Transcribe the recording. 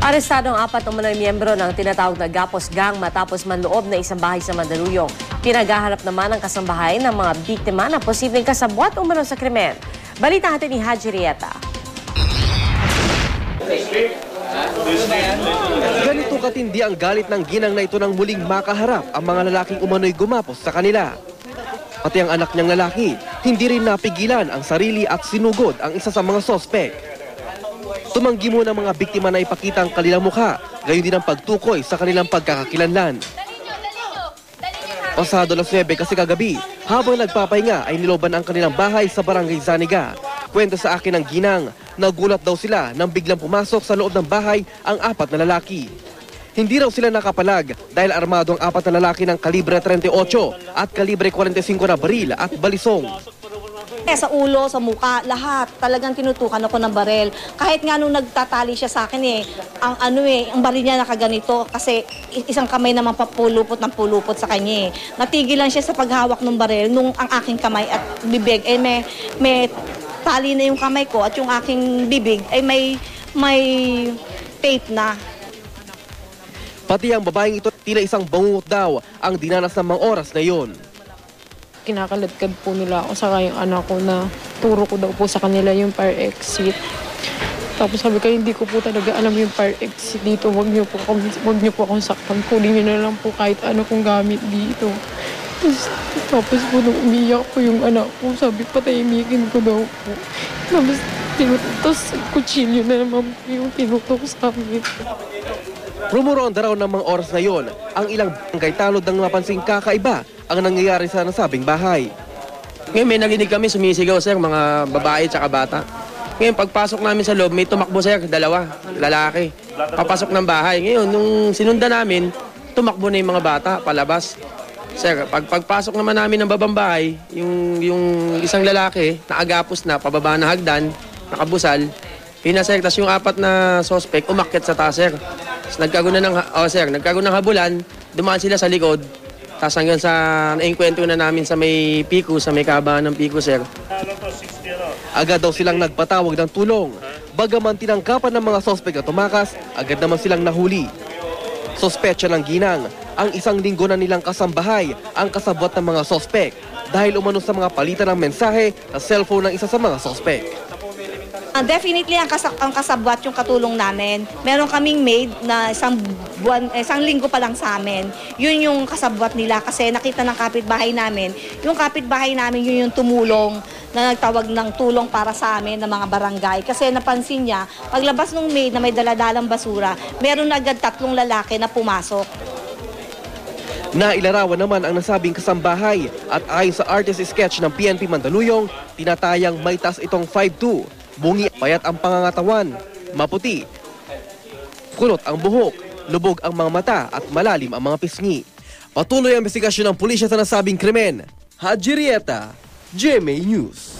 Arestado ang 4 umano'y miyembro ng tinatawag na Gapos Gang matapos manloob na isang bahay sa Mandaluyong. Pinaghahanap naman ang kasambahay ng mga biktima na posibleng kasabwat umano sa krimen. Balita natin ni Haji Rieta. Ganito katindi ang galit ng ginang na ito nang muling makaharap ang mga lalaking umano'y gumapos sa kanila. Pati ang anak niyang lalaki, hindi rin napigilan ang sarili at sinugod ang isa sa mga sospek. Tumanggi muna ang mga biktima na ipakita ang kanilang mukha, gayon din ang pagtukoy sa kanilang pagkakakilanlan. Pasado alas 9 kasi kagabi, habang nagpapahinga ay niloban ang kanilang bahay sa Barangay Zaniga. Kwento sa akin ng ginang, nagulat daw sila nang biglang pumasok sa loob ng bahay ang 4 na lalaki. Hindi raw sila nakapalag dahil armado ang 4 na lalaki ng kalibre 38 at kalibre 45 na baril at balisong. Sa ulo, sa muka, lahat. Talagang tinutukan ako ng barel. Kahit nga nung nagtatali siya sa akin ang baril niya nakaganito kasi isang kamay naman papulupot ng pulupot sa kanya Natigil lang siya sa paghawak ng barel nung ang aking kamay at bibig may tali na yung kamay ko at yung aking bibig ay may tape na. Pati ang babaeng ito tila isang bangungot daw ang dinanas ng mga oras na yon. Kinakaladkad po nila ako saka yung anak ko na turo ko daw po sa kanila yung fire exit. Tapos sabi ko, hindi ko po talaga alam yung fire exit dito. Huwag niyo po akong saktan. Kunin niyo na lang po kahit ano kong gamit dito. Tapos po nung umiyak po yung anak ko, sabi patahimikin ko daw po. Tapos kutsilyo na naman po yung tinutok sa amin. Rumuronda raw ng mga oras na yon ang ilang barangay tanod ng napansing kakaiba ang nangyayari sa nasabing bahay. Ngayon may narinig kami sumisigaw sir, mga babae at bata. Ngayon pagpasok namin sa loob, may tumakbo sir, 2 lalaki. Papasok ng bahay. Ngayon nung sinundan namin, tumakbo na yung mga bata palabas. Sir, pagpasok naman namin ng babang bahay, yung isang lalaki na agapos na pababa na hagdan, nakabusal, sir, tas yung 4 na suspect umakyat sa taas sir. Nagkaroon ng habulan, dumaan sila sa likod. Tapos hanggang sa naengkwentro na namin sa may Pico, sa may kabahan ng Pico, sir. Agad daw silang nagpatawag ng tulong. Bagaman tinangkapan ng mga sospek na tumakas, agad naman silang nahuli. Sospetsa ng ginang, ang isang linggo na nilang kasambahay ang kasabwat ng mga sospek dahil umano sa mga palitan ng mensahe sa cellphone ng isa sa mga sospek. Definitely ang kasabwat yung katulong namin. Meron kaming maid na isang linggo pa lang sa amin. Yun yung kasabwat nila kasi nakita ng kapitbahay namin. Yung kapitbahay namin yun yung tumulong na nagtawag ng tulong para sa amin ng mga barangay. Kasi napansin niya, paglabas ng maid na may daladalang basura, meron agad 3 lalaki na pumasok. Nailarawan naman ang nasabing kasambahay at ayon sa artist sketch ng PNP Mandaluyong, tinatayang may taas itong 5'2". Bungi, payat ang pangangatawan, maputi, kulot ang buhok, lubog ang mga mata at malalim ang mga pisngi. Patuloy ang investigasyon ng pulisya sa nasabing krimen. Haji Rieta, GMA News.